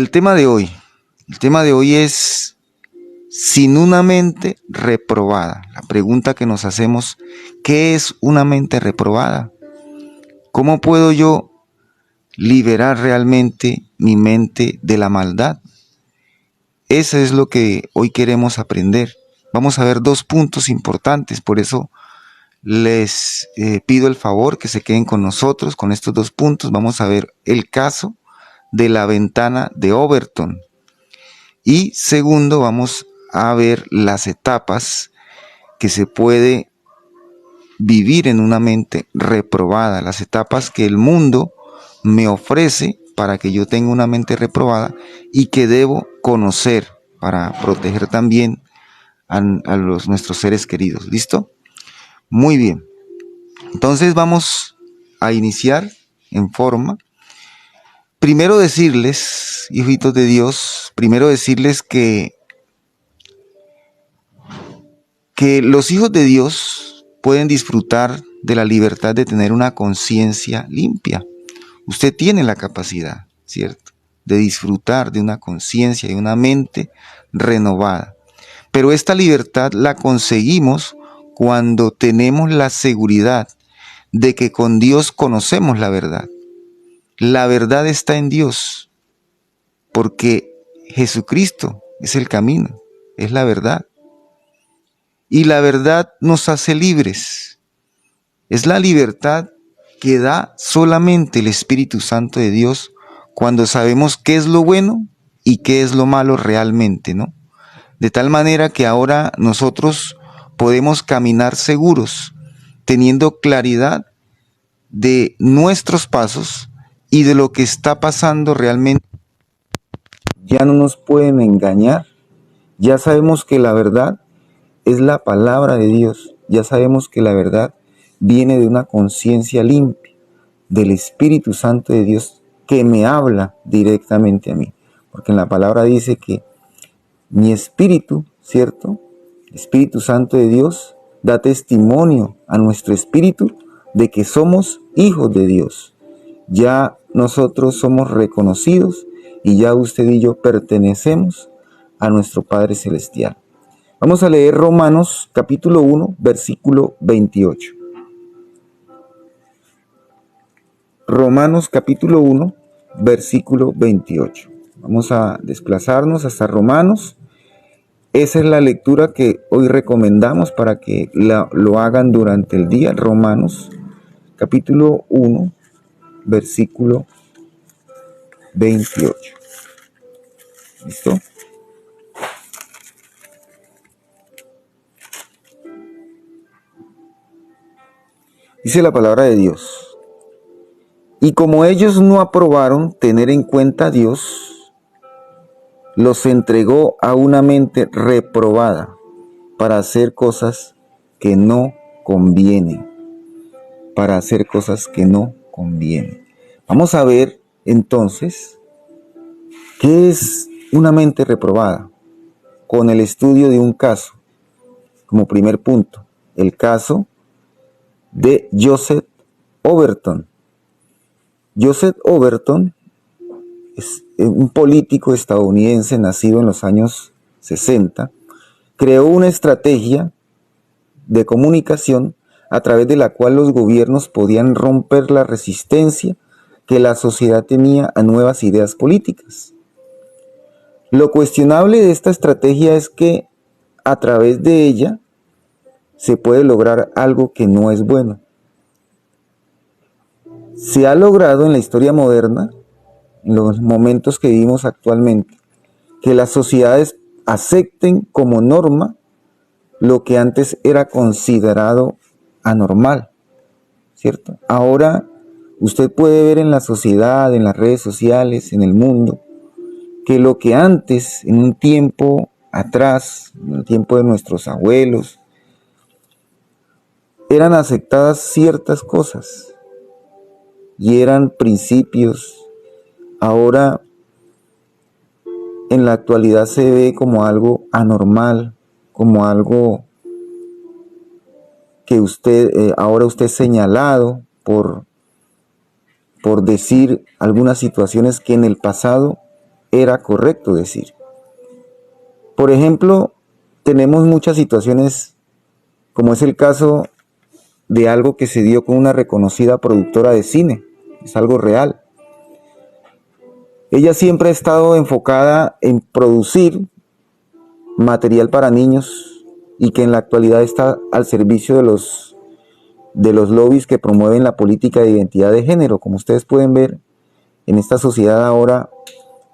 El tema de hoy es sin una mente reprobada. La pregunta que nos hacemos, ¿qué es una mente reprobada? ¿Cómo puedo yo liberar realmente mi mente de la maldad? Eso es lo que hoy queremos aprender. Vamos a ver 2 puntos importantes, por eso les pido el favor que se queden con nosotros con estos 2 puntos. Vamos a ver el caso de la ventana de Overton. Y segundo, vamos a ver las etapas que se puede vivir en una mente reprobada, las etapas que el mundo me ofrece para que yo tenga una mente reprobada y que debo conocer para proteger también a nuestros seres queridos. ¿Listo? Muy bien. Entonces vamos a iniciar en forma. Primero decirles, hijitos de Dios, que los hijos de Dios pueden disfrutar de la libertad de tener una conciencia limpia. Usted tiene la capacidad, ¿cierto?, de disfrutar de una conciencia, de una mente renovada. Pero esta libertad la conseguimos cuando tenemos la seguridad de que con Dios conocemos la verdad. La verdad está en Dios, porque Jesucristo es el camino, es la verdad. Y la verdad nos hace libres. Es la libertad que da solamente el Espíritu Santo de Dios cuando sabemos qué es lo bueno y qué es lo malo realmente, ¿no? De tal manera que ahora nosotros podemos caminar seguros, teniendo claridad de nuestros pasos y de lo que está pasando realmente. Ya no nos pueden engañar. Ya sabemos que la verdad es la palabra de Dios. Ya sabemos que la verdad viene de una conciencia limpia, del Espíritu Santo de Dios que me habla directamente a mí. Porque en la palabra dice que mi espíritu, ¿cierto?, el Espíritu Santo de Dios da testimonio a nuestro espíritu de que somos hijos de Dios. Ya nosotros somos reconocidos y ya usted y yo pertenecemos a nuestro Padre Celestial. Vamos a leer Romanos capítulo 1, versículo 28. Romanos capítulo 1, versículo 28. Vamos a desplazarnos hasta Romanos. Esa es la lectura que hoy recomendamos para que lo hagan durante el día. Romanos capítulo 1, versículo 28. ¿Listo? Dice la palabra de Dios: y como ellos no aprobaron tener en cuenta a Dios, los entregó a una mente reprobada para hacer cosas que no convienen. Para hacer cosas que no convienen. Vamos a ver entonces qué es una mente reprobada con el estudio de un caso. Como primer punto, el caso de Joseph Overton. Joseph Overton es un político estadounidense nacido en los años 60. Creó una estrategia de comunicación a través de la cual los gobiernos podían romper la resistencia que la sociedad tenía a nuevas ideas políticas. Lo cuestionable de esta estrategia es que a través de ella se puede lograr algo que no es bueno. Se ha logrado en la historia moderna, en los momentos que vivimos actualmente, que las sociedades acepten como norma lo que antes era considerado anormal, ¿cierto? Ahora usted puede ver en la sociedad, en las redes sociales, en el mundo, que lo que antes, en un tiempo atrás, en el tiempo de nuestros abuelos, eran aceptadas ciertas cosas y eran principios, ahora en la actualidad se ve como algo anormal, como algo que ahora usted es señalado por decir algunas situaciones que en el pasado era correcto decir. Por ejemplo, tenemos muchas situaciones, como es el caso de algo que se dio con una reconocida productora de cine. Es algo real. Ella siempre ha estado enfocada en producir material para niños y que en la actualidad está al servicio de los lobbies que promueven la política de identidad de género. Como ustedes pueden ver, en esta sociedad ahora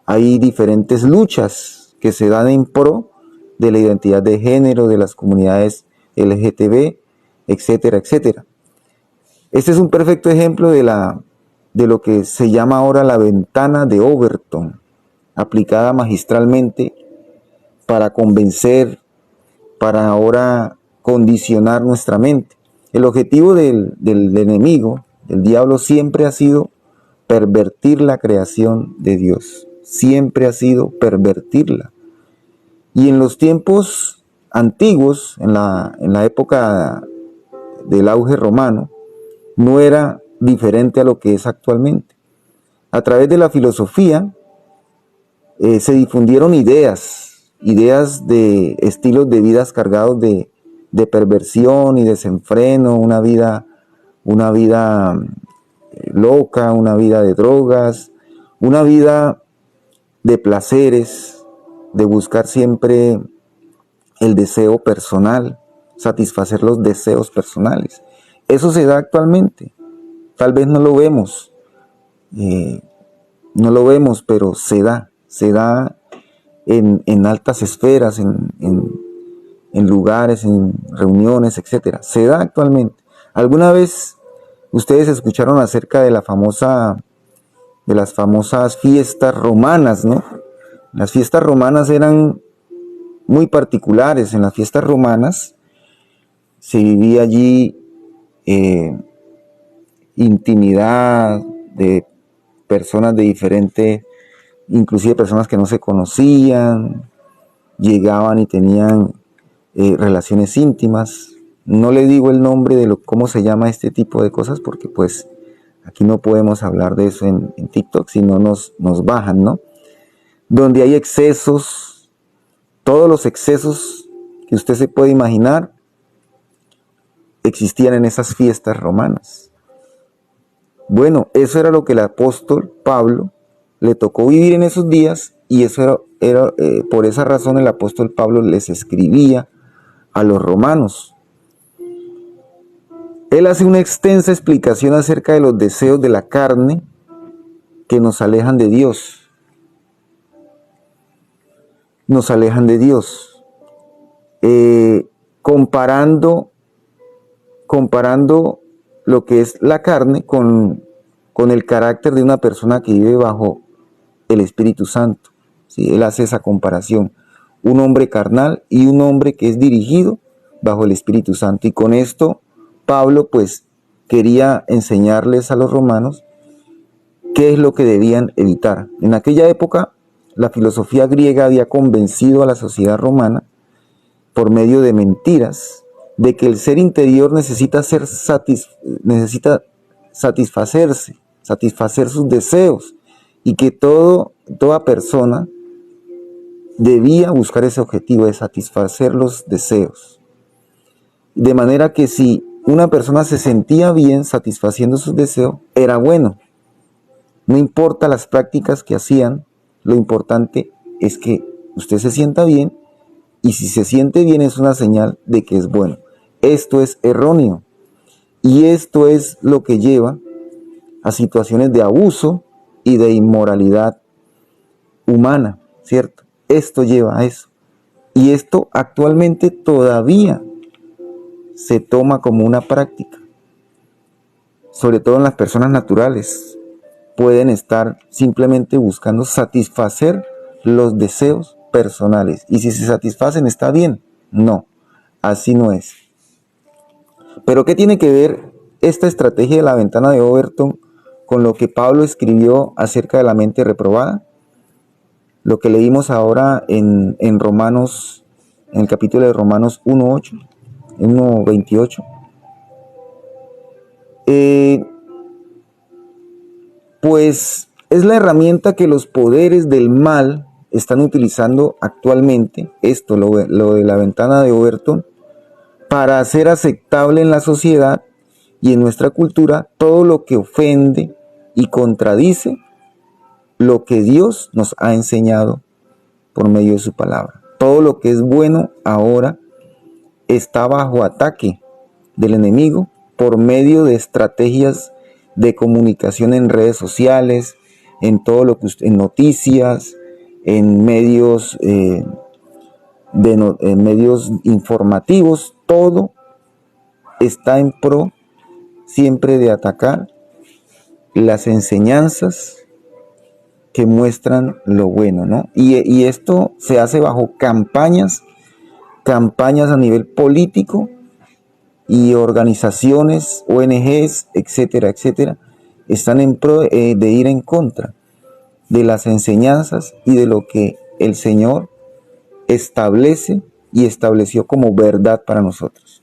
hay diferentes luchas que se dan en pro de la identidad de género, de las comunidades LGTB, etcétera, etcétera. Este es un perfecto ejemplo de lo que se llama ahora la ventana de Overton, aplicada magistralmente para convencer, para ahora condicionar nuestra mente. El objetivo del enemigo, del diablo, siempre ha sido pervertir la creación de Dios. Siempre ha sido pervertirla. Y en los tiempos antiguos, en la época del auge romano, no era diferente a lo que es actualmente. A través de la filosofía se difundieron ideas de estilos de vidas cargados de perversión y desenfreno, una vida loca, una vida de drogas, una vida de placeres, de buscar siempre el deseo personal, satisfacer los deseos personales. Eso se da actualmente. Tal vez no lo vemos, pero se da en altas esferas, en lugares, en reuniones, etcétera. Se da actualmente. ¿Alguna vez ustedes escucharon acerca de las famosas fiestas romanas, no? Las fiestas romanas eran muy particulares. En las fiestas romanas se vivía allí intimidad de personas de diferentes, inclusive personas que no se conocían, llegaban y tenían relaciones íntimas. No le digo el nombre de cómo se llama este tipo de cosas, porque pues aquí no podemos hablar de eso en TikTok, si no nos bajan, ¿no? Donde hay excesos, todos los excesos que usted se puede imaginar, existían en esas fiestas romanas. Bueno, eso era lo que el apóstol Pablo le tocó vivir en esos días, y eso era por esa razón el apóstol Pablo les escribía a los romanos. Él hace una extensa explicación acerca de los deseos de la carne que nos alejan de Dios. Nos alejan de Dios. Comparando lo que es la carne con el carácter de una persona que vive bajo el Espíritu Santo. ¿Sí? Él hace esa comparación. Un hombre carnal y un hombre que es dirigido bajo el Espíritu Santo. Y con esto Pablo pues quería enseñarles a los romanos qué es lo que debían evitar. En aquella época la filosofía griega había convencido a la sociedad romana por medio de mentiras de que el ser interior necesita satisfacer sus deseos, y que toda persona debía buscar ese objetivo de satisfacer los deseos. De manera que si una persona se sentía bien satisfaciendo sus deseos, era bueno. No importa las prácticas que hacían, lo importante es que usted se sienta bien, y si se siente bien es una señal de que es bueno. Esto es erróneo, y esto es lo que lleva a situaciones de abuso y de inmoralidad humana, ¿cierto? Esto lleva a eso. Y esto actualmente todavía se toma como una práctica. Sobre todo en las personas naturales. Pueden estar simplemente buscando satisfacer los deseos personales. Y si se satisfacen, está bien. No, así no es. Pero ¿qué tiene que ver esta estrategia de la ventana de Overton con lo que Pablo escribió acerca de la mente reprobada? Lo que leímos ahora en Romanos, en el capítulo de Romanos 1:8, 1:28. Pues Es la herramienta que los poderes del mal están utilizando actualmente, esto, lo de la ventana de Overton, para hacer aceptable en la sociedad y en nuestra cultura todo lo que ofende y contradice lo que Dios nos ha enseñado por medio de su palabra. Todo lo que es bueno ahora está bajo ataque del enemigo por medio de estrategias de comunicación en redes sociales, en todo lo que en noticias, en medios en medios informativos. Todo está en pro siempre de atacar las enseñanzas que muestran lo bueno, ¿no? Y esto se hace bajo campañas a nivel político, y organizaciones, ONGs, etcétera, etcétera, están en pro de ir en contra de las enseñanzas y de lo que el Señor establece y estableció como verdad para nosotros.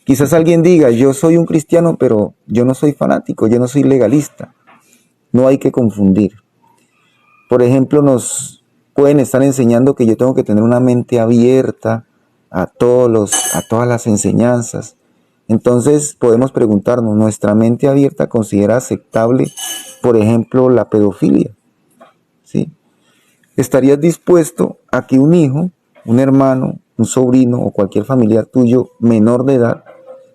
Quizás alguien diga, yo soy un cristiano, pero yo no soy fanático, yo no soy legalista. No hay que confundir. Por ejemplo, nos pueden estar enseñando que yo tengo que tener una mente abierta a todas las enseñanzas. Entonces podemos preguntarnos, ¿nuestra mente abierta considera aceptable, por ejemplo, la pedofilia? ¿Sí? ¿Estarías dispuesto a que un hijo, un hermano, un sobrino o cualquier familiar tuyo menor de edad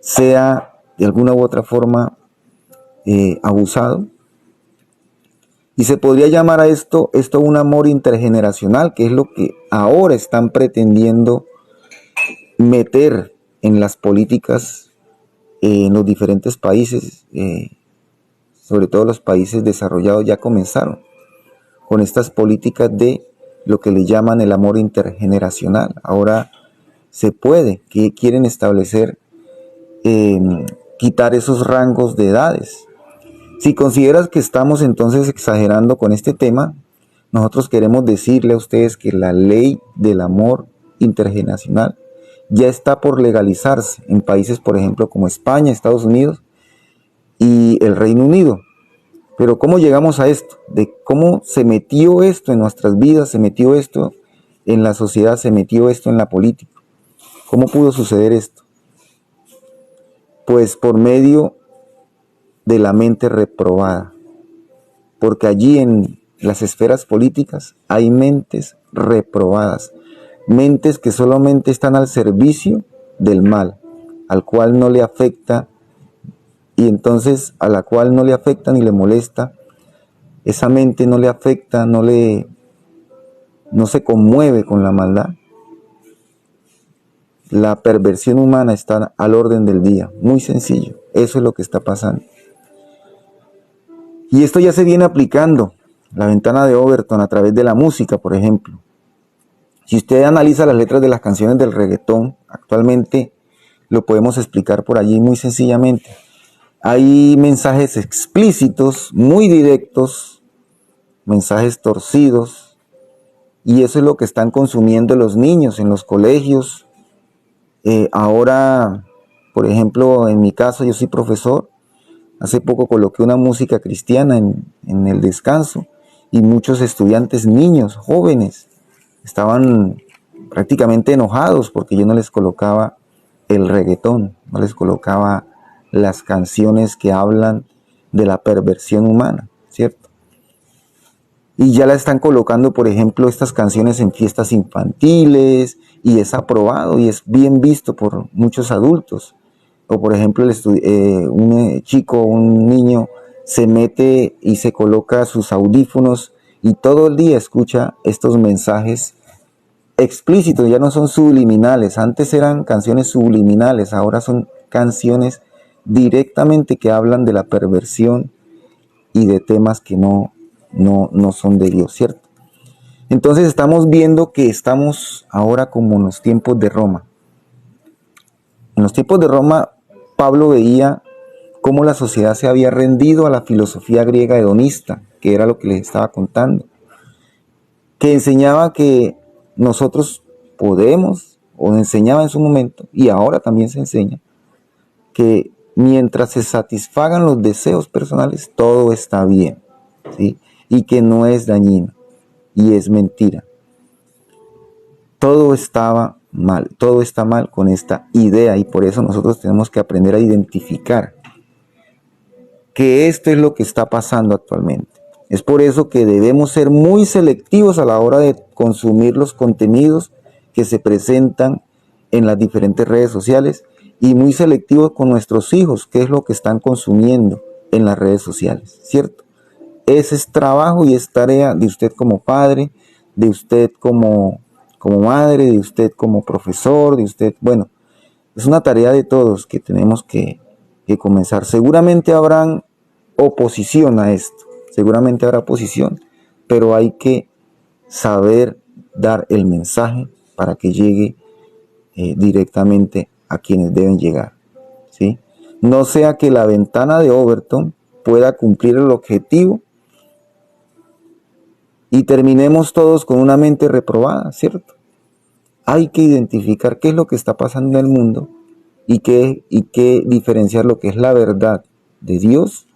sea de alguna u otra forma abusado? Y se podría llamar a esto un amor intergeneracional, que es lo que ahora están pretendiendo meter en las políticas en los diferentes países, sobre todo los países desarrollados ya comenzaron con estas políticas de lo que le llaman el amor intergeneracional. Ahora se puede, que quieren establecer, quitar esos rangos de edades. Si consideras que estamos entonces exagerando con este tema, nosotros queremos decirle a ustedes que la ley del amor intergeneracional ya está por legalizarse en países, por ejemplo, como España, Estados Unidos y el Reino Unido. Pero ¿cómo llegamos a esto? De cómo se metió esto en nuestras vidas, se metió esto en la sociedad, se metió esto en la política. ¿Cómo pudo suceder esto? Pues por medio de la mente reprobada. Porque allí en las esferas políticas hay mentes reprobadas. Mentes que solamente están al servicio del mal, al cual no le afecta, y entonces a la cual no le afecta ni le molesta. Esa mente no le afecta, no se conmueve con la maldad. La perversión humana está al orden del día. Muy sencillo. Eso es lo que está pasando. Y esto ya se viene aplicando. La ventana de Overton a través de la música, por ejemplo. Si usted analiza las letras de las canciones del reggaetón, actualmente lo podemos explicar por allí muy sencillamente. Hay mensajes explícitos, muy directos, mensajes torcidos, y eso es lo que están consumiendo los niños en los colegios. Ahora, por ejemplo, en mi caso, yo soy profesor. Hace poco coloqué una música cristiana en el descanso, y muchos estudiantes, niños, jóvenes, estaban prácticamente enojados porque yo no les colocaba el reggaetón, no les colocaba las canciones que hablan de la perversión humana, ¿cierto? Y ya la están colocando, por ejemplo, estas canciones en fiestas infantiles, y es aprobado y es bien visto por muchos adultos. O por ejemplo, un chico, un niño se mete y se coloca sus audífonos y todo el día escucha estos mensajes explícitos, ya no son subliminales. Antes eran canciones subliminales, ahora son canciones directamente que hablan de la perversión y de temas que no son de Dios, ¿cierto? Entonces estamos viendo que estamos ahora como en los tiempos de Roma. En los tiempos de Roma, Pablo veía cómo la sociedad se había rendido a la filosofía griega hedonista, que era lo que les estaba contando, que enseñaba que nosotros podemos, o enseñaba en su momento, y ahora también se enseña, que mientras se satisfagan los deseos personales, todo está bien, ¿sí? y que no es dañino y es mentira. Todo estaba mal, todo está mal con esta idea, y por eso nosotros tenemos que aprender a identificar que esto es lo que está pasando actualmente. Es por eso que debemos ser muy selectivos a la hora de consumir los contenidos que se presentan en las diferentes redes sociales, y muy selectivos con nuestros hijos, qué es lo que están consumiendo en las redes sociales, ¿cierto? Ese es trabajo y es tarea de usted como padre, de usted como madre, de usted como profesor, de usted, bueno, es una tarea de todos que tenemos que comenzar. Seguramente habrán oposición a esto, seguramente habrá oposición, pero hay que saber dar el mensaje para que llegue directamente a quienes deben llegar, ¿sí? No sea que la ventana de Overton pueda cumplir el objetivo y terminemos todos con una mente reprobada, ¿cierto? Hay que identificar qué es lo que está pasando en el mundo y qué diferenciar lo que es la verdad de Dios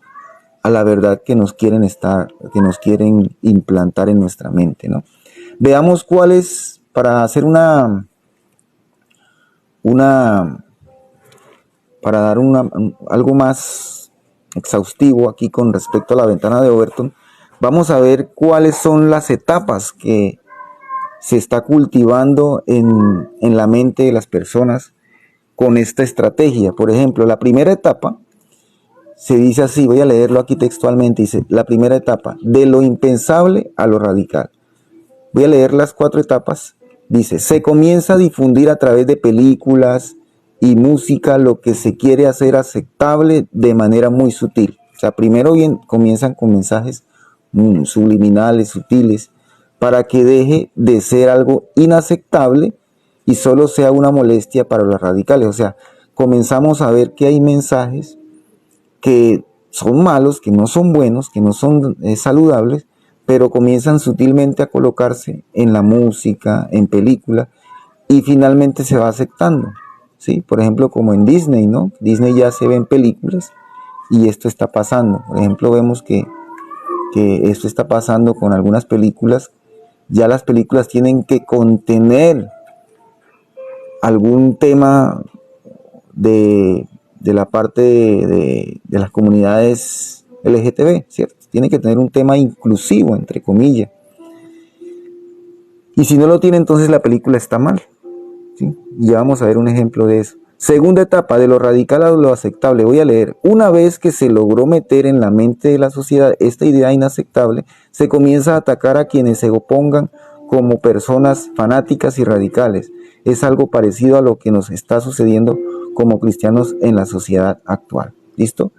a la verdad que nos quieren implantar en nuestra mente, ¿no? Veamos cuáles, para hacer para dar algo más exhaustivo aquí con respecto a la ventana de Overton, vamos a ver cuáles son las etapas que se está cultivando en la mente de las personas con esta estrategia. Por ejemplo, la primera etapa se dice así, voy a leerlo aquí textualmente, dice: la primera etapa, de lo impensable a lo radical. Voy a leer las 4 etapas. Dice: se comienza a difundir a través de películas y música lo que se quiere hacer aceptable de manera muy sutil. O sea, primero comienzan con mensajes subliminales, sutiles, para que deje de ser algo inaceptable y solo sea una molestia para los radicales. O sea, comenzamos a ver que hay mensajes que son malos, que no son buenos, que no son saludables, pero comienzan sutilmente a colocarse en la música, en películas, y finalmente se va aceptando, ¿sí? Por ejemplo, como en Disney, ¿no? Disney ya se ve en películas y esto está pasando. Por ejemplo, vemos que esto está pasando con algunas películas. Ya las películas tienen que contener algún tema de la parte de las comunidades LGTB, ¿cierto? Tiene que tener un tema inclusivo, entre comillas. Y si no lo tiene, entonces la película está mal, ¿sí? Ya vamos a ver un ejemplo de eso. Segunda etapa, de lo radical a lo aceptable. Voy a leer: una vez que se logró meter en la mente de la sociedad esta idea inaceptable, se comienza a atacar a quienes se opongan como personas fanáticas y radicales. Es algo parecido a lo que nos está sucediendo como cristianos en la sociedad actual. ¿Listo?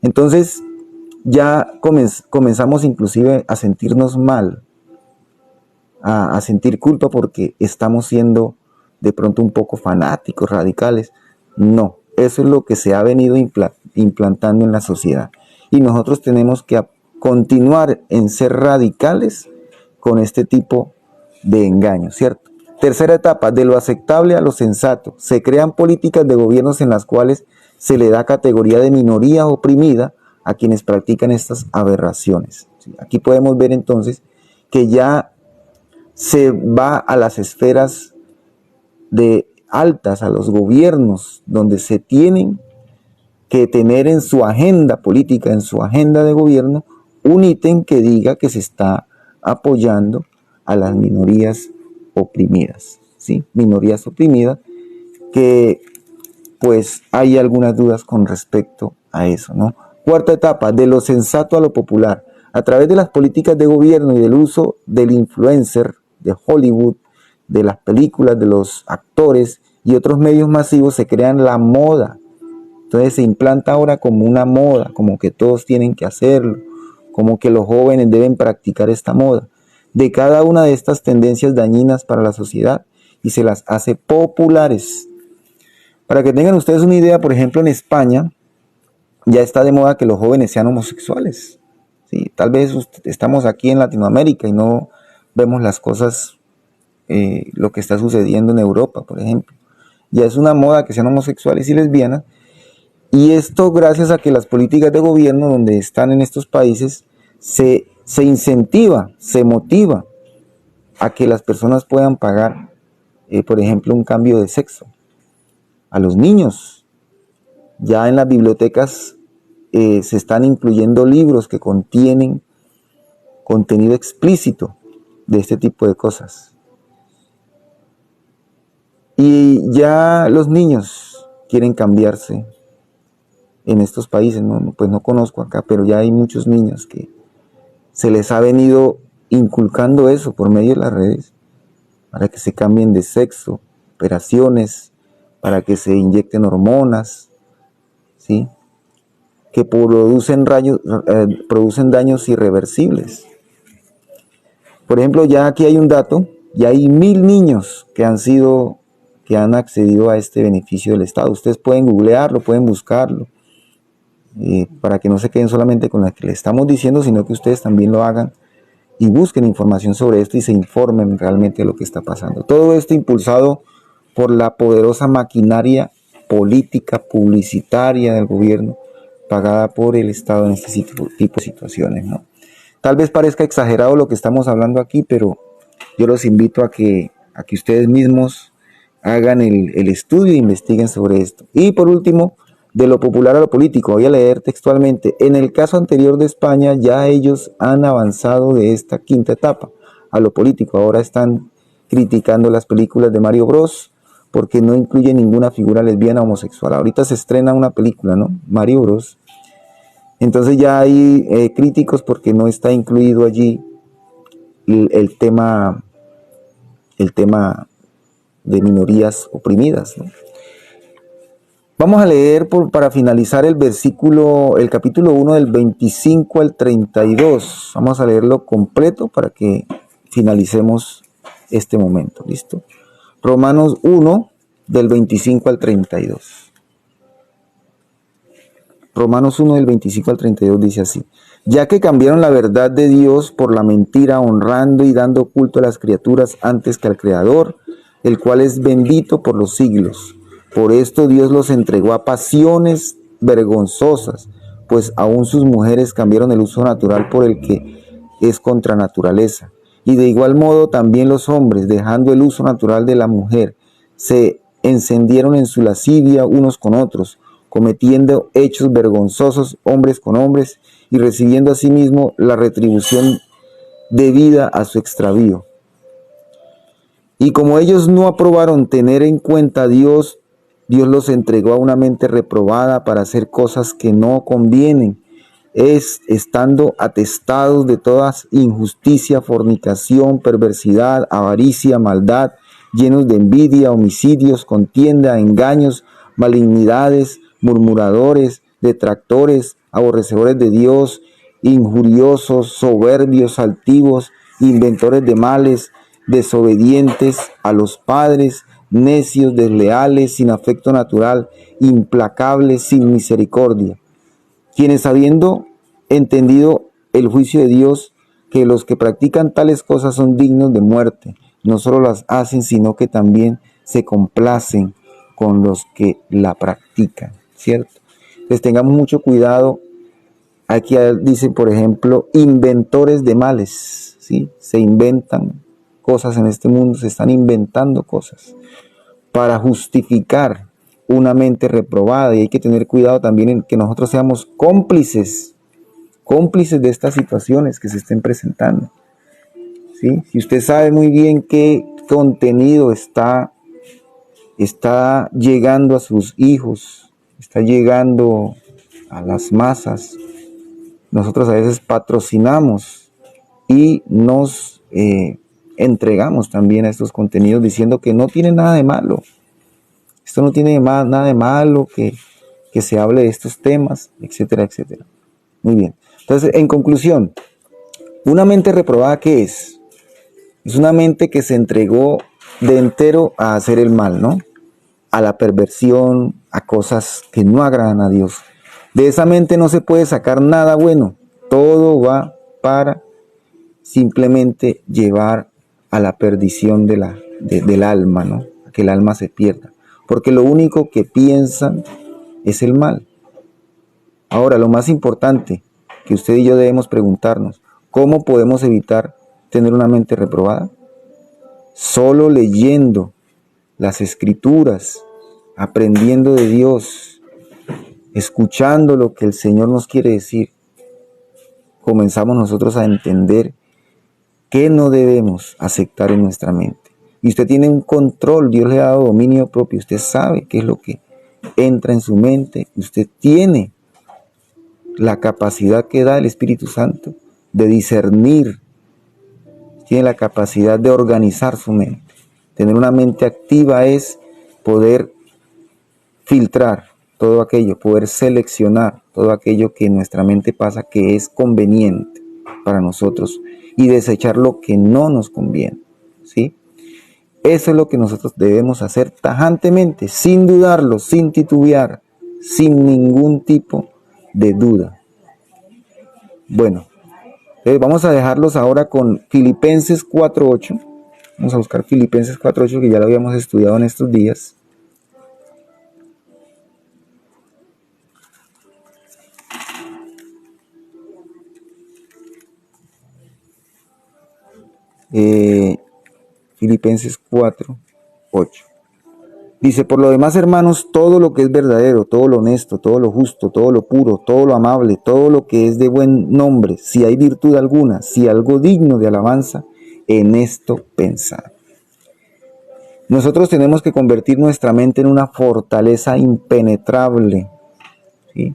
Entonces ya comenzamos inclusive a sentirnos mal, a sentir culpa porque estamos siendo de pronto un poco fanáticos, radicales. No, eso es lo que se ha venido implantando en la sociedad. Y nosotros tenemos que continuar en ser radicales con este tipo de engaños, ¿cierto? Tercera etapa, de lo aceptable a lo sensato. Se crean políticas de gobiernos en las cuales se le da categoría de minoría oprimida a quienes practican estas aberraciones. Aquí podemos ver entonces que ya se va a las esferas de altas, a los gobiernos, donde se tienen que tener en su agenda política, en su agenda de gobierno, un ítem que diga que se está apoyando a las minorías oprimidas, ¿sí? Minorías oprimidas, que pues hay algunas dudas con respecto a eso, ¿no? Cuarta etapa, de lo sensato a lo popular. A través de las políticas de gobierno y del uso del influencer de Hollywood, de las películas, de los actores y otros medios masivos, se crean la moda. Entonces se implanta ahora como una moda, como que todos tienen que hacerlo, como que los jóvenes deben practicar esta moda, de cada una de estas tendencias dañinas para la sociedad, y se las hace populares. Para que tengan ustedes una idea, por ejemplo, en España ya está de moda que los jóvenes sean homosexuales, ¿sí? Tal vez estamos aquí en Latinoamérica y no vemos las cosas, lo que está sucediendo en Europa, por ejemplo. Ya es una moda que sean homosexuales y lesbianas, y esto gracias a que las políticas de gobierno donde están en estos países se se incentiva, se motiva a que las personas puedan pagar, por ejemplo, un cambio de sexo. A los niños, ya en las bibliotecas se están incluyendo libros que contienen contenido explícito de este tipo de cosas. Y ya los niños quieren cambiarse en estos países, ¿no? Pues no conozco acá, pero ya hay muchos niños que se les ha venido inculcando eso por medio de las redes, para que se cambien de sexo, operaciones, para que se inyecten hormonas, ¿sí? Que producen daños irreversibles. Por ejemplo, ya aquí hay un dato, ya hay 1000 niños que han accedido a este beneficio del Estado. Ustedes pueden googlearlo, pueden buscarlo, para que no se queden solamente con la que le estamos diciendo, sino que ustedes también lo hagan y busquen información sobre esto y se informen realmente de lo que está pasando. Todo esto impulsado por la poderosa maquinaria política, publicitaria del gobierno, pagada por el Estado en este tipo de situaciones, ¿no? Tal vez parezca exagerado lo que estamos hablando aquí, pero yo los invito a que ustedes mismos hagan el estudio e investiguen sobre esto. Y por último, de lo popular a lo político, voy a leer textualmente. En el caso anterior de España, ya ellos han avanzado de esta quinta etapa a lo político. Ahora están criticando las películas de Mario Bros porque no incluye ninguna figura lesbiana o homosexual. Ahorita se estrena una película, ¿no? Mario Bros. Entonces ya hay críticos porque no está incluido allí el tema de minorías oprimidas, ¿no? Vamos a leer para finalizar el capítulo 1 del 25 al 32. Vamos a leerlo completo para que finalicemos este momento. ¿Listo? Romanos 1 del 25 al 32. Romanos 1 del 25 al 32 dice así: ya que cambiaron la verdad de Dios por la mentira, honrando y dando culto a las criaturas antes que al Creador, el cual es bendito por los siglos. Por esto Dios los entregó a pasiones vergonzosas, pues aún sus mujeres cambiaron el uso natural por el que es contra naturaleza. Y de igual modo también los hombres, dejando el uso natural de la mujer, se encendieron en su lascivia unos con otros, cometiendo hechos vergonzosos hombres con hombres y recibiendo asimismo la retribución debida a su extravío. Y como ellos no aprobaron tener en cuenta a Dios, Dios los entregó a una mente reprobada para hacer cosas que no convienen, estando atestados de todas injusticia, fornicación, perversidad, avaricia, maldad, llenos de envidia, homicidios, contienda, engaños, malignidades, murmuradores, detractores, aborrecedores de Dios, injuriosos, soberbios, altivos, inventores de males, desobedientes a los padres, necios, desleales, sin afecto natural, implacables, sin misericordia, quienes habiendo entendido el juicio de Dios, que los que practican tales cosas son dignos de muerte, no solo las hacen, sino que también se complacen con los que la practican, ¿cierto? Entonces tengamos mucho cuidado. Aquí dice, por ejemplo, inventores de males, ¿sí? Se inventan cosas en este mundo, se están inventando cosas para justificar una mente reprobada, y hay que tener cuidado también en que nosotros seamos cómplices de estas situaciones que se estén presentando, ¿sí? Si usted sabe muy bien qué contenido está llegando a sus hijos, está llegando a las masas, nosotros a veces patrocinamos y nos entregamos también a estos contenidos diciendo que no tiene nada de malo. Esto no tiene nada de malo que se hable de estos temas, etcétera, etcétera. Muy bien. Entonces, en conclusión, una mente reprobada, ¿qué es? Es una mente que se entregó de entero a hacer el mal, ¿no? A la perversión, a cosas que no agradan a Dios. De esa mente no se puede sacar nada bueno. Todo va para simplemente llevar a la perdición del alma, ¿no? A que el alma se pierda. Porque lo único que piensan es el mal. Ahora, lo más importante que usted y yo debemos preguntarnos: ¿Cómo podemos evitar tener una mente reprobada? Solo leyendo las Escrituras, aprendiendo de Dios, escuchando lo que el Señor nos quiere decir, comenzamos nosotros a entender qué no debemos aceptar en nuestra mente. Y usted tiene un control, Dios le ha dado dominio propio, usted sabe qué es lo que entra en su mente, usted tiene la capacidad que da el Espíritu Santo de discernir, tiene la capacidad de organizar su mente. Tener una mente activa es poder filtrar todo aquello, poder seleccionar todo aquello que en nuestra mente pasa que es conveniente para nosotros y desechar lo que no nos conviene, ¿sí? Eso es lo que nosotros debemos hacer tajantemente, sin dudarlo, sin titubear, sin ningún tipo de duda. Bueno, vamos a dejarlos ahora con Filipenses 4:8. Vamos a buscar Filipenses 4:8, que ya lo habíamos estudiado en estos días. Filipenses 4:8. Dice, por lo demás, hermanos, todo lo que es verdadero, todo lo honesto, todo lo justo, todo lo puro, todo lo amable, todo lo que es de buen nombre, si hay virtud alguna, si algo digno de alabanza, en esto pensad. Nosotros tenemos que convertir nuestra mente en una fortaleza impenetrable, ¿sí?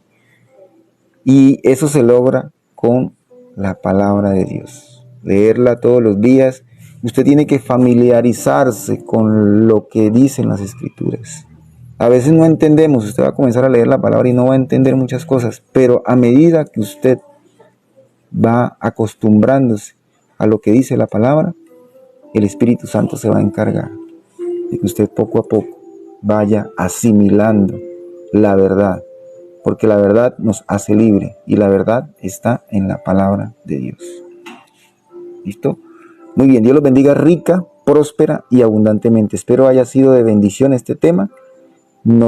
Y eso se logra con la palabra de Dios. Leerla todos los días. Usted tiene que familiarizarse con lo que dicen las Escrituras. A veces no entendemos, usted va a comenzar a leer la palabra y no va a entender muchas cosas, pero a medida que usted va acostumbrándose a lo que dice la palabra, el Espíritu Santo se va a encargar de que usted poco a poco vaya asimilando la verdad, porque la verdad nos hace libre y la verdad está en la palabra de Dios. ¿Listo? Muy bien, Dios los bendiga rica, próspera y abundantemente. Espero haya sido de bendición este tema. No